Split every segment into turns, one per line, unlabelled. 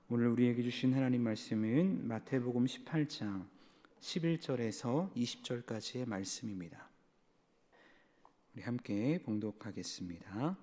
오늘 우리에게 주신 하나님 말씀은 마태복음 18장 11절에서 20절까지의 말씀입니다. 우리 함께 봉독하겠습니다.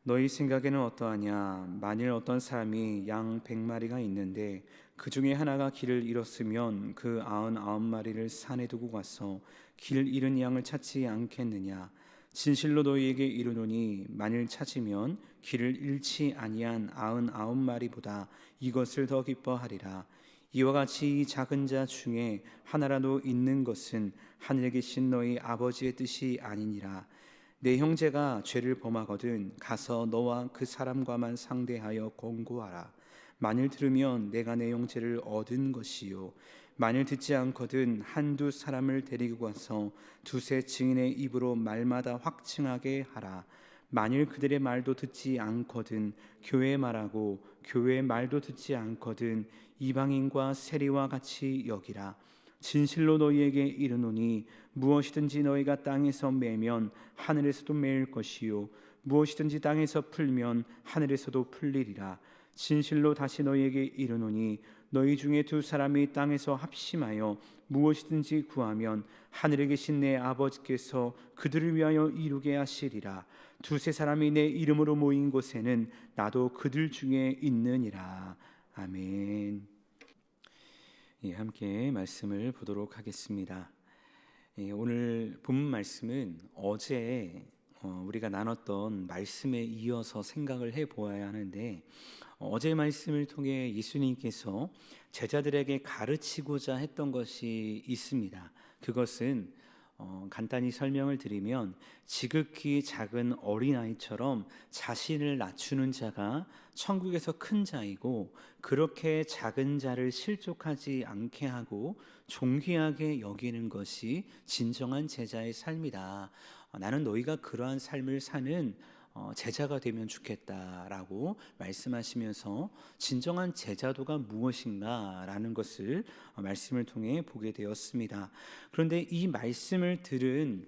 너희 생각에는 어떠하냐? 만일 어떤 사람이 양 100마리가 있는데 그 중에 하나가 길을 잃었으면 그 99마리를 산에 두고 가서 길 잃은 양을 찾지 않겠느냐? 진실로 너희에게 이르노니 만일 찾으면 길을 잃지 아니한 99마리보다 이것을 더 기뻐하리라. 이와 같이 이 작은 자 중에 하나라도 있는 것은 하늘에 계신 너희 아버지의 뜻이 아니니라. 내 형제가 죄를 범하거든 가서 너와 그 사람과만 상대하여 권고하라. 만일 들으면 내가 내 형제를 얻은 것이요, 만일 듣지 않거든 한두 사람을 데리고 가서 두세 증인의 입으로 말마다 확증하게 하라. 만일 그들의 말도 듣지 않거든 교회의 말하고 교회의 말도 듣지 않거든 이방인과 세리와 같이 여기라. 진실로 너희에게 이르노니 무엇이든지 너희가 땅에서 매면 하늘에서도 매일 것이요, 무엇이든지 땅에서 풀면 하늘에서도 풀리리라. 진실로 다시 너희에게 이르노니 너희 중에 두 사람이 땅에서 합심하여 무엇이든지 구하면 하늘에 계신 내 아버지께서 그들을 위하여 이루게 하시리라. 두세 사람이 내 이름으로 모인 곳에는 나도 그들 중에 있느니라. 아멘. 함께 말씀을 보도록 하겠습니다. 오늘 본문 말씀은 어제 우리가 나눴던 말씀에 이어서 생각을 해보아야 하는데, 어제 말씀을 통해 예수님께서 제자들에게 가르치고자 했던 것이 있습니다. 그것은 간단히 설명을 드리면 지극히 작은 어린아이처럼 자신을 낮추는 자가 천국에서 큰 자이고, 그렇게 작은 자를 실족하지 않게 하고 존귀하게 여기는 것이 진정한 제자의 삶이다. 나는 너희가 그러한 삶을 사는 제자가 되면 좋겠다라고 말씀하시면서 진정한 제자도가 무엇인가라는 것을 말씀을 통해 보게 되었습니다. 그런데 이 말씀을 들은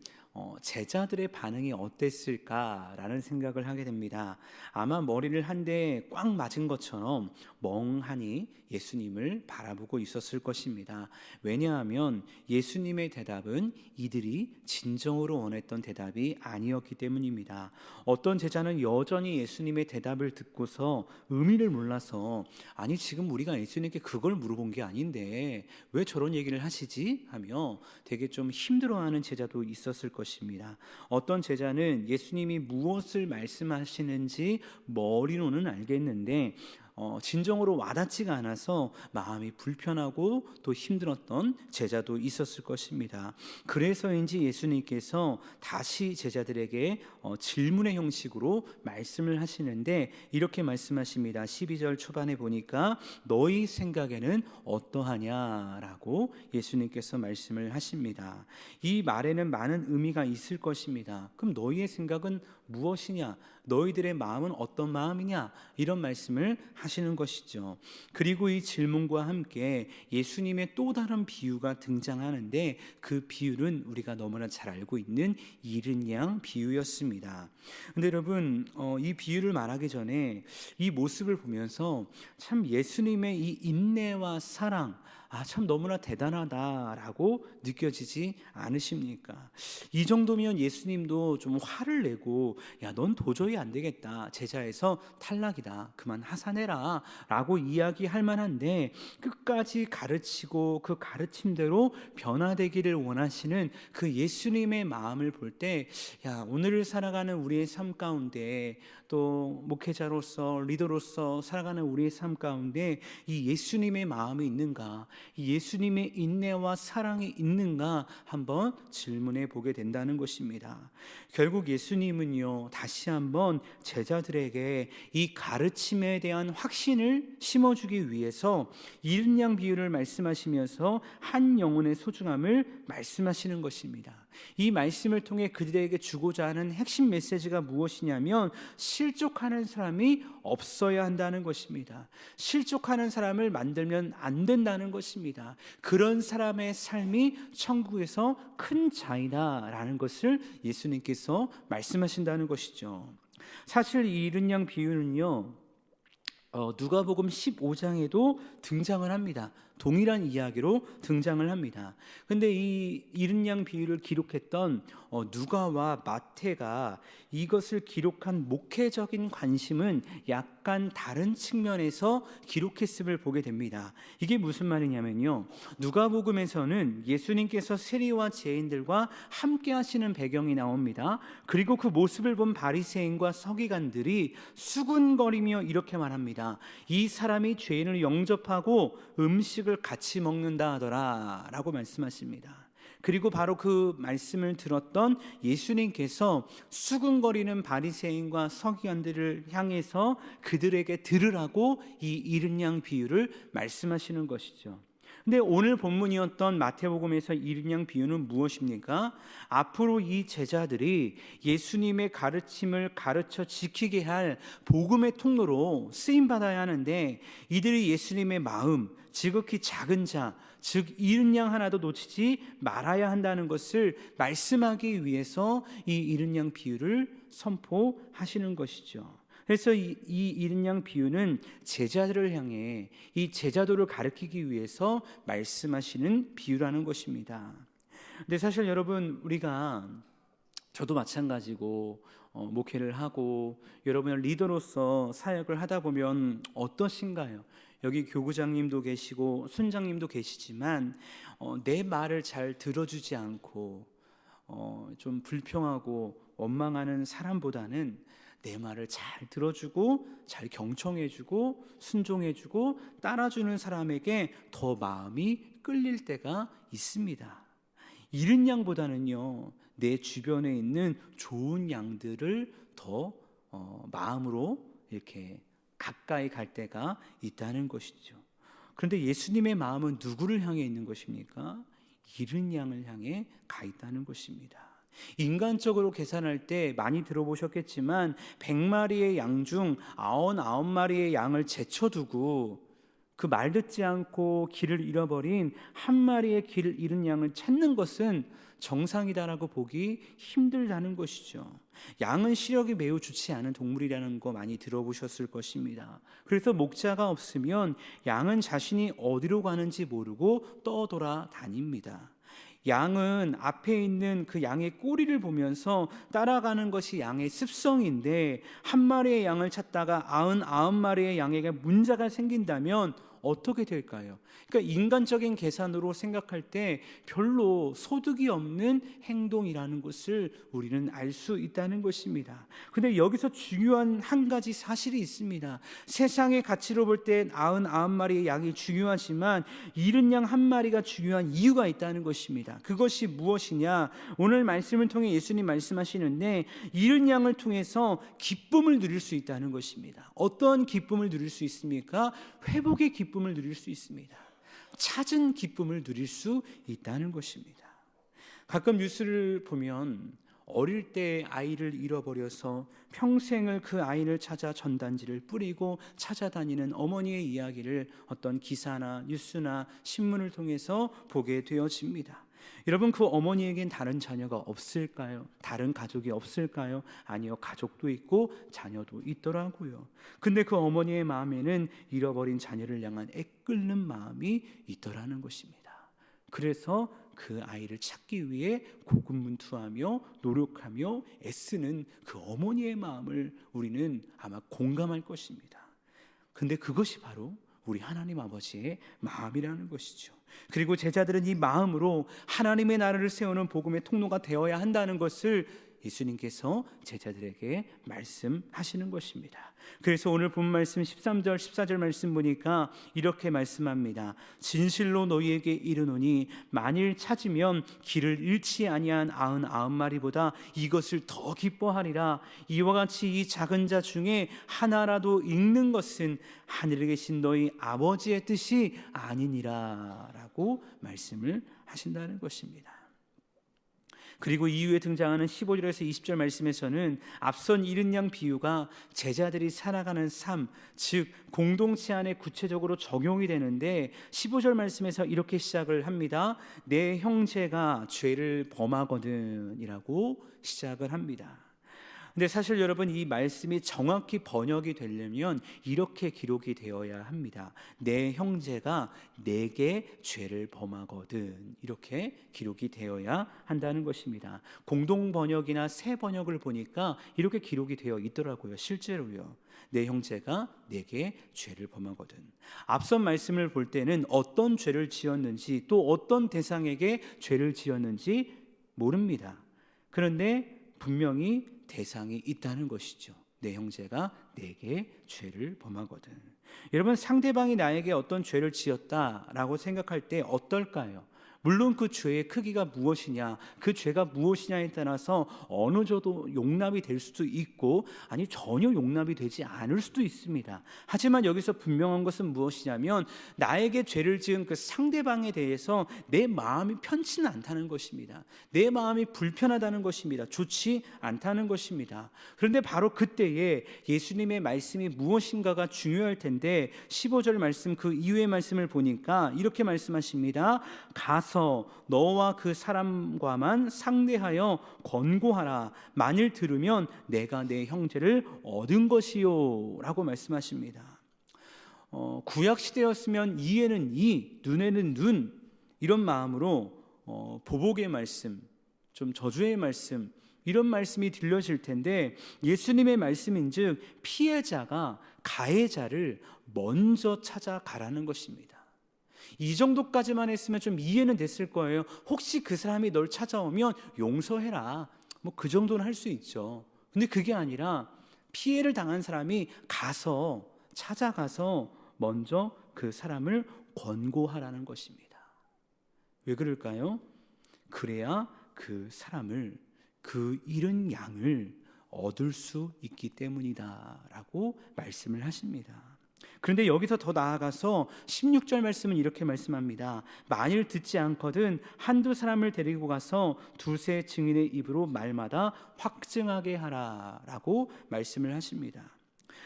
제자들의 반응이 어땠을까라는 생각을 하게 됩니다. 아마 머리를 한 대 꽉 맞은 것처럼 멍하니 예수님을 바라보고 있었을 것입니다. 왜냐하면 예수님의 대답은 이들이 진정으로 원했던 대답이 아니었기 때문입니다. 어떤 제자는 여전히 예수님의 대답을 듣고서 의미를 몰라서, 아니 지금 우리가 예수님께 그걸 물어본 게 아닌데 왜 저런 얘기를 하시지? 하며 되게 좀 힘들어하는 제자도 있었을 것입니다. 어떤 제자는 예수님이 무엇을 말씀하시는지 머리로는 알겠는데 진정으로 와닿지가 않아서 마음이 불편하고 또 힘들었던 제자도 있었을 것입니다. 그래서인지 예수님께서 다시 제자들에게 질문의 형식으로 말씀을 하시는데 이렇게 말씀하십니다. 12절 초반에 보니까 너희 생각에는 어떠하냐라고 예수님께서 말씀을 하십니다. 이 말에는 많은 의미가 있을 것입니다. 그럼 너희의 생각은 무엇이냐? 너희들의 마음은 어떤 마음이냐? 이런 말씀을 하시는 것이죠. 그리고 이 질문과 함께 예수님의 또 다른 비유가 등장하는데 그 비유는 우리가 너무나 잘 알고 있는 잃은 양 비유였습니다. 근데 여러분, 이 비유를 말하기 전에 이 모습을 보면서 참 예수님의 이 인내와 사랑, 참 너무나 대단하다라고 느껴지지 않으십니까? 이 정도면 예수님도 좀 화를 내고, 야, 넌 도저히 안 되겠다, 제자에서 탈락이다, 그만 하산해라 라고 이야기할 만한데, 끝까지 가르치고 그 가르침대로 변화되기를 원하시는 그 예수님의 마음을 볼 때, 야, 오늘을 살아가는 우리의 삶 가운데, 또 목회자로서 리더로서 살아가는 우리의 삶 가운데 이 예수님의 마음이 있는가, 이 예수님의 인내와 사랑이 있는가 한번 질문해 보게 된다는 것입니다. 결국 예수님은요, 다시 한번 제자들에게 이 가르침에 대한 확신을 심어주기 위해서 잃은 양 비유를 말씀하시면서 한 영혼의 소중함을 말씀하시는 것입니다. 이 말씀을 통해 그들에게 주고자 하는 핵심 메시지가 무엇이냐면 실족하는 사람이 없어야 한다는 것입니다. 실족하는 사람을 만들면 안 된다는 것입니다. 그런 사람의 삶이 천국에서 큰 자이다라는 것을 예수님께서 말씀하신다는 것이죠. 사실 이 잃은 양 비유는요, 누가복음 15장에도 등장을 합니다. 동일한 이야기로 등장을 합니다. 근데 이 이른 양 비유를 기록했던 누가와 마태가 이것을 기록한 목회적인 관심은 약간 다른 측면에서 기록했음을 보게 됩니다. 이게 무슨 말이냐면요, 누가복음에서는 예수님께서 세리와 죄인들과 함께 하시는 배경이 나옵니다. 그리고 그 모습을 본 바리새인과 서기관들이 수군거리며 이렇게 말합니다. 이 사람이 죄인을 영접하고 음식을 같이 먹는다 하더라 라고 말씀하십니다. 그리고 바로 그 말씀을 들었던 예수님께서 수군거리는 바리새인과 서기관들을 향해서 그들에게 들으라고 이 이른 양 비유를 말씀하시는 것이죠. 근데 오늘 본문이었던 마태복음에서 이른 양 비유는 무엇입니까? 앞으로 이 제자들이 예수님의 가르침을 가르쳐 지키게 할 복음의 통로로 쓰임받아야 하는데, 이들이 예수님의 마음, 지극히 작은 자, 즉 이른 양 하나도 놓치지 말아야 한다는 것을 말씀하기 위해서 이 이른 양 비유를 선포하시는 것이죠. 그래서 이 이른 양 비유는 제자들을 향해 이 제자도를 가르치기 위해서 말씀하시는 비유라는 것입니다. 근데 사실 여러분, 우리가, 저도 마찬가지고 목회를 하고 여러분의 리더로서 사역을 하다 보면 어떠신가요? 여기 교구장님도 계시고 순장님도 계시지만 내 말을 잘 들어주지 않고 좀 불평하고 원망하는 사람보다는 내 말을 잘 들어주고 잘 경청해주고 순종해주고 따라주는 사람에게 더 마음이 끌릴 때가 있습니다. 이른 양보다는요, 내 주변에 있는 좋은 양들을 더 마음으로 이렇게 가까이 갈 때가 있다는 것이죠. 그런데 예수님의 마음은 누구를 향해 있는 것입니까? 이른 양을 향해 가 있다는 것입니다. 인간적으로 계산할 때 많이 들어보셨겠지만 100마리의 양 중 99마리의 양을 제쳐두고 그 말 듣지 않고 길을 잃어버린 한 마리의 길을 잃은 양을 찾는 것은 정상이다라고 보기 힘들다는 것이죠. 양은 시력이 매우 좋지 않은 동물이라는 거 많이 들어보셨을 것입니다. 그래서 목자가 없으면 양은 자신이 어디로 가는지 모르고 떠돌아 다닙니다. 양은 앞에 있는 그 양의 꼬리를 보면서 따라가는 것이 양의 습성인데, 한 마리의 양을 찾다가 99마리의 양에게 문제가 생긴다면 어떻게 될까요? 그러니까 인간적인 계산으로 생각할 때 별로 소득이 없는 행동이라는 것을 우리는 알 수 있다는 것입니다. 근데 여기서 중요한 한 가지 사실이 있습니다. 세상의 가치로 볼 때 99마리의 양이 중요하지만 이른 양 한 마리가 중요한 이유가 있다는 것입니다. 그것이 무엇이냐? 오늘 말씀을 통해 예수님 말씀하시는데, 이른 양을 통해서 기쁨을 누릴 수 있다는 것입니다. 어떤 기쁨을 누릴 수 있습니까? 회복의 기쁨을 누릴 수 있습니다. 찾은 기쁨을 누릴 수 있다는 것입니다. 가끔 뉴스를 보면 어릴 때 아이를 잃어버려서 평생을 그 아이를 찾아 전단지를 뿌리고 찾아다니는 어머니의 이야기를 어떤 기사나 뉴스나 신문을 통해서 보게 되어집니다. 여러분, 그 어머니에겐 다른 자녀가 없을까요? 다른 가족이 없을까요? 아니요, 가족도 있고 자녀도 있더라고요. 근데 그 어머니의 마음에는 잃어버린 자녀를 향한 애끓는 마음이 있더라는 것입니다. 그래서 그 아이를 찾기 위해 고군분투하며 노력하며 애쓰는 그 어머니의 마음을 우리는 아마 공감할 것입니다. 근데 그것이 바로 우리 하나님 아버지의 마음이라는 것이죠. 그리고 제자들은 이 마음으로 하나님의 나라를 세우는 복음의 통로가 되어야 한다는 것을 예수님께서 제자들에게 말씀하시는 것입니다. 그래서 오늘 본 말씀 13절 14절 말씀 보니까 이렇게 말씀합니다. 진실로 너희에게 이르노니 만일 찾으면 길을 잃지 아니한 99마리보다 이것을 더 기뻐하리라. 이와 같이 이 작은 자 중에 하나라도 잃는 것은 하늘에 계신 너희 아버지의 뜻이 아니니라 라고 말씀을 하신다는 것입니다. 그리고 이후에 등장하는 15절에서 20절 말씀에서는 앞선 이른 양 비유가 제자들이 살아가는 삶, 즉 공동체 안에 구체적으로 적용이 되는데, 15절 말씀에서 이렇게 시작을 합니다. 내 형제가 죄를 범하거든 이라고 시작을 합니다. 근데 사실 여러분, 이 말씀이 정확히 번역이 되려면 이렇게 기록이 되어야 합니다. 내 형제가 내게 죄를 범하거든, 이렇게 기록이 되어야 한다는 것입니다. 공동 번역이나 새 번역을 보니까 이렇게 기록이 되어 있더라고요. 실제로요. 내 형제가 내게 죄를 범하거든. 앞선 말씀을 볼 때는 어떤 죄를 지었는지, 또 어떤 대상에게 죄를 지었는지 모릅니다. 그런데 분명히 대상이 있다는 것이죠. 내 형제가 내게 죄를 범하거든. 여러분, 상대방이 나에게 어떤 죄를 지었다라고 생각할 때 어떨까요? 물론 그 죄의 크기가 무엇이냐, 그 죄가 무엇이냐에 따라서 어느 정도 용납이 될 수도 있고, 아니 전혀 용납이 되지 않을 수도 있습니다. 하지만 여기서 분명한 것은 무엇이냐면, 나에게 죄를 지은 그 상대방에 대해서 내 마음이 편치는 않다는 것입니다. 내 마음이 불편하다는 것입니다. 좋지 않다는 것입니다. 그런데 바로 그때에 예수님의 말씀이 무엇인가가 중요할 텐데, 15절 말씀, 그 이후의 말씀을 보니까 이렇게 말씀하십니다. 가서 너와 그 사람과만 상대하여 권고하라. 만일 들으면 내가 내 형제를 얻은 것이요 라고 말씀하십니다. 구약 시대였으면 이에는 이, 눈에는 눈, 이런 마음으로 보복의 말씀, 좀 저주의 말씀, 이런 말씀이 들려질 텐데, 예수님의 말씀인즉 피해자가 가해자를 먼저 찾아가라는 것입니다. 이 정도까지만 했으면 좀 이해는 됐을 거예요. 혹시 그 사람이 널 찾아오면 용서해라, 뭐 그 정도는 할 수 있죠. 근데 그게 아니라 피해를 당한 사람이 찾아가서 먼저 그 사람을 권고하라는 것입니다. 왜 그럴까요? 그래야 그 사람을, 그 잃은 양을 얻을 수 있기 때문이다 라고 말씀을 하십니다. 그런데 여기서 더 나아가서 16절 말씀은 이렇게 말씀합니다. 만일 듣지 않거든 한두 사람을 데리고 가서 두세 증인의 입으로 말마다 확증하게 하라 라고 말씀을 하십니다.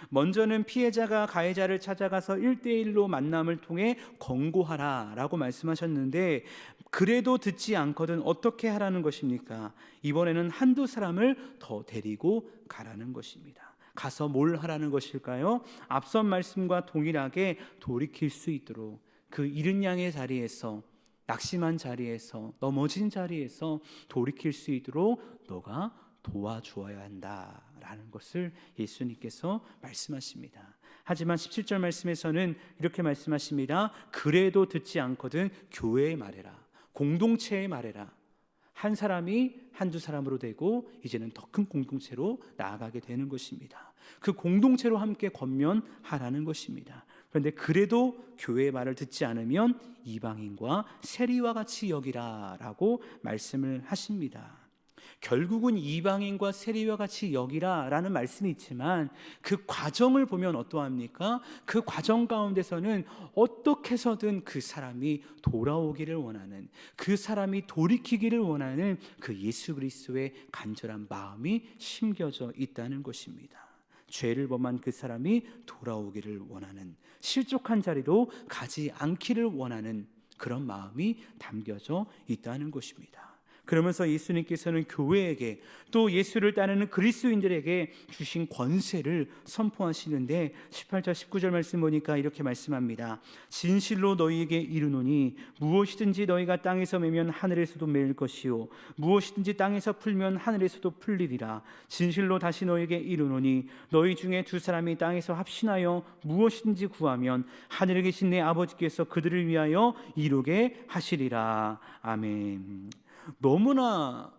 먼저는 피해자가 가해자를 찾아가서 1대1로 만남을 통해 권고하라 라고 말씀하셨는데, 그래도 듣지 않거든 어떻게 하라는 것입니까? 이번에는 한두 사람을 더 데리고 가라는 것입니다. 가서 뭘 하라는 것일까요? 앞선 말씀과 동일하게 돌이킬 수 있도록, 그 잃은 양의 자리에서, 낙심한 자리에서, 넘어진 자리에서 돌이킬 수 있도록 너가 도와주어야 한다라는 것을 예수님께서 말씀하십니다. 하지만 17절 말씀에서는 이렇게 말씀하십니다. 그래도 듣지 않거든 교회에 말해라, 공동체에 말해라. 한 사람이 한두 사람으로 되고 이제는 더 큰 공동체로 나아가게 되는 것입니다. 그 공동체로 함께 권면하라는 것입니다. 그런데 그래도 교회의 말을 듣지 않으면 이방인과 세리와 같이 여기라 라고 말씀을 하십니다. 결국은 이방인과 세리와 같이 여기라 라는 말씀이 있지만, 그 과정을 보면 어떠합니까? 그 과정 가운데서는 어떻게 해서든 그 사람이 돌아오기를 원하는, 그 사람이 돌이키기를 원하는 그 예수 그리스도의 간절한 마음이 심겨져 있다는 것입니다. 죄를 범한 그 사람이 돌아오기를 원하는, 실족한 자리로 가지 않기를 원하는 그런 마음이 담겨져 있다는 것입니다. 그러면서 예수님께서는 교회에게, 또 예수를 따르는 그리스도인들에게 주신 권세를 선포하시는데, 18절 19절 말씀 보니까 이렇게 말씀합니다. 진실로 너희에게 이르노니 무엇이든지 너희가 땅에서 매면 하늘에서도 매일 것이요 무엇이든지 땅에서 풀면 하늘에서도 풀리리라. 진실로 다시 너희에게 이르노니 너희 중에 두 사람이 땅에서 합신하여 무엇이든지 구하면 하늘에 계신 내 아버지께서 그들을 위하여 이루게 하시리라. 아멘. 너무나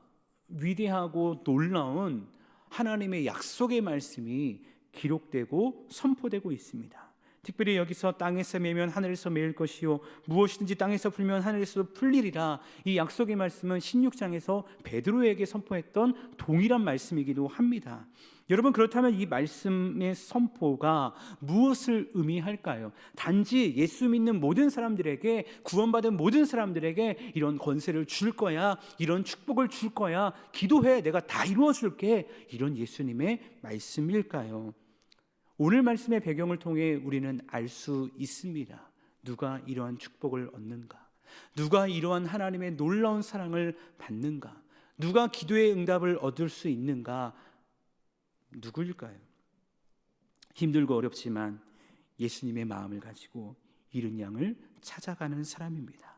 위대하고 놀라운 하나님의 약속의 말씀이 기록되고 선포되고 있습니다. 특별히 여기서 땅에서 매면 하늘에서 매일 것이요 무엇이든지 땅에서 풀면 하늘에서도 풀리리라, 이 약속의 말씀은 16장에서 베드로에게 선포했던 동일한 말씀이기도 합니다. 여러분, 그렇다면 이 말씀의 선포가 무엇을 의미할까요? 단지 예수 믿는 모든 사람들에게, 구원받은 모든 사람들에게 이런 권세를 줄 거야, 이런 축복을 줄 거야, 기도해, 내가 다 이루어 줄게, 이런 예수님의 말씀일까요? 오늘 말씀의 배경을 통해 우리는 알 수 있습니다. 누가 이러한 축복을 얻는가? 누가 이러한 하나님의 놀라운 사랑을 받는가? 누가 기도의 응답을 얻을 수 있는가? 누구일까요? 힘들고 어렵지만 예수님의 마음을 가지고 잃은 양을 찾아가는 사람입니다.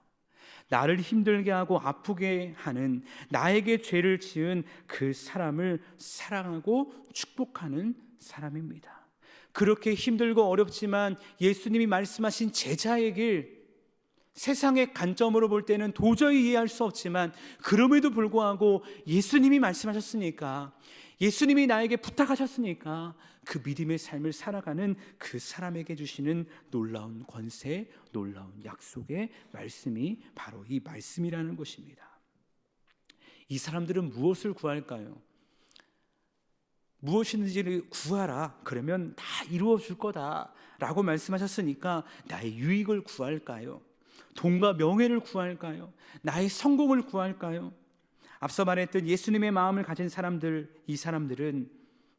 나를 힘들게 하고 아프게 하는, 나에게 죄를 지은 그 사람을 사랑하고 축복하는 사람입니다. 그렇게 힘들고 어렵지만 예수님이 말씀하신 제자의 길, 세상의 관점으로 볼 때는 도저히 이해할 수 없지만 그럼에도 불구하고 예수님이 말씀하셨으니까, 예수님이 나에게 부탁하셨으니까 그 믿음의 삶을 살아가는 그 사람에게 주시는 놀라운 권세, 놀라운 약속의 말씀이 바로 이 말씀이라는 것입니다. 이 사람들은 무엇을 구할까요? 무엇이든지 구하라, 그러면 다 이루어 줄 거다 라고 말씀하셨으니까 나의 유익을 구할까요? 돈과 명예를 구할까요? 나의 성공을 구할까요? 앞서 말했던 예수님의 마음을 가진 사람들, 이 사람들은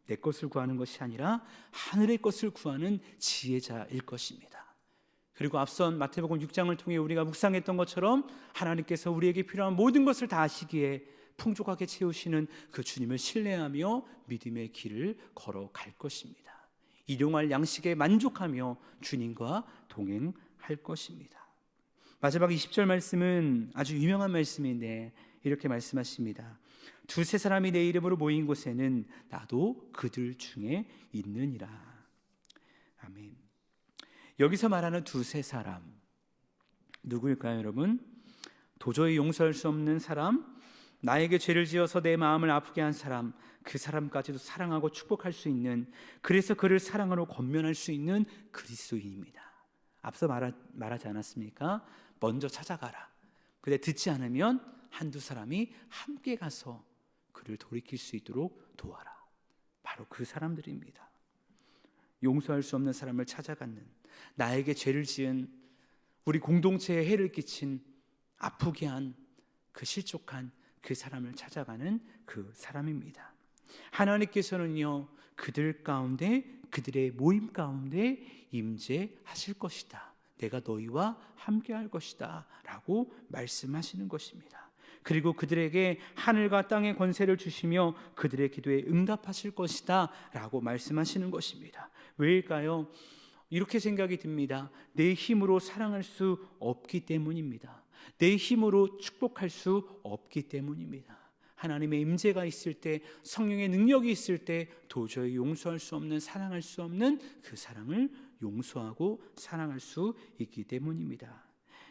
내 것을 구하는 것이 아니라 하늘의 것을 구하는 지혜자일 것입니다. 그리고 앞선 마태복음 6장을 통해 우리가 묵상했던 것처럼 하나님께서 우리에게 필요한 모든 것을 다 아시기에 풍족하게 채우시는 그 주님을 신뢰하며 믿음의 길을 걸어갈 것입니다. 일용할 양식에 만족하며 주님과 동행할 것입니다. 마지막 20절 말씀은 아주 유명한 말씀인데 이렇게 말씀하십니다. 두세 사람이 내 이름으로 모인 곳에는 나도 그들 중에 있느니라. 아멘. 여기서 말하는 두세 사람 누구일까요, 여러분? 도저히 용서할 수 없는 사람, 나에게 죄를 지어서 내 마음을 아프게 한 사람, 그 사람까지도 사랑하고 축복할 수 있는, 그래서 그를 사랑으로 권면할 수 있는 그리스도인입니다. 앞서 말하지 않았습니까? 먼저 찾아가라. 근데 듣지 않으면 한두 사람이 함께 가서 그를 돌이킬 수 있도록 도와라. 바로 그 사람들입니다. 용서할 수 없는 사람을 찾아가는, 나에게 죄를 지은, 우리 공동체에 해를 끼친, 아프게 한, 그 실족한 그 사람을 찾아가는 그 사람입니다. 하나님께서는요, 그들 가운데, 그들의 모임 가운데 임재하실 것이다. 내가 너희와 함께할 것이다 라고 말씀하시는 것입니다. 그리고 그들에게 하늘과 땅의 권세를 주시며 그들의 기도에 응답하실 것이다 라고 말씀하시는 것입니다. 왜일까요? 이렇게 생각이 듭니다. 내 힘으로 사랑할 수 없기 때문입니다. 내 힘으로 축복할 수 없기 때문입니다. 하나님의 임재가 있을 때, 성령의 능력이 있을 때 도저히 용서할 수 없는, 사랑할 수 없는 그 사랑을 용서하고 사랑할 수 있기 때문입니다.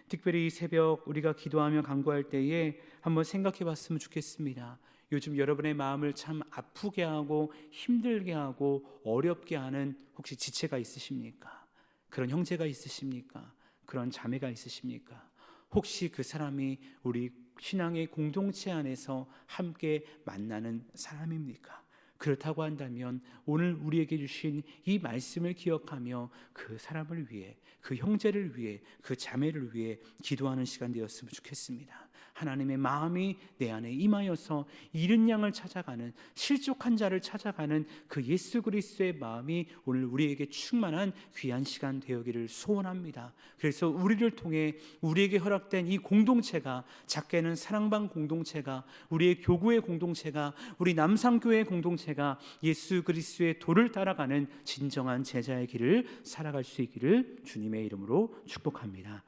특별히 이 새벽 우리가 기도하며 간구할 때에 한번 생각해 봤으면 좋겠습니다. 요즘 여러분의 마음을 참 아프게 하고 힘들게 하고 어렵게 하는 혹시 지체가 있으십니까? 그런 형제가 있으십니까? 그런 자매가 있으십니까? 혹시 그 사람이 우리 신앙의 공동체 안에서 함께 만나는 사람입니까? 그렇다고 한다면 오늘 우리에게 주신 이 말씀을 기억하며 그 사람을 위해, 그 형제를 위해, 그 자매를 위해 기도하는 시간 되었으면 좋겠습니다. 하나님의 마음이 내 안에 임하여서 잃은 양을 찾아가는, 실족한 자를 찾아가는 그 예수 그리스도의 마음이 오늘 우리에게 충만한 귀한 시간 되어기를 소원합니다. 그래서 우리를 통해 우리에게 허락된 이 공동체가, 작게는 사랑방 공동체가, 우리의 교구의 공동체가, 우리 남상교회 공동체가 예수 그리스도의 도를 따라가는 진정한 제자의 길을 살아갈 수 있기를 주님의 이름으로 축복합니다.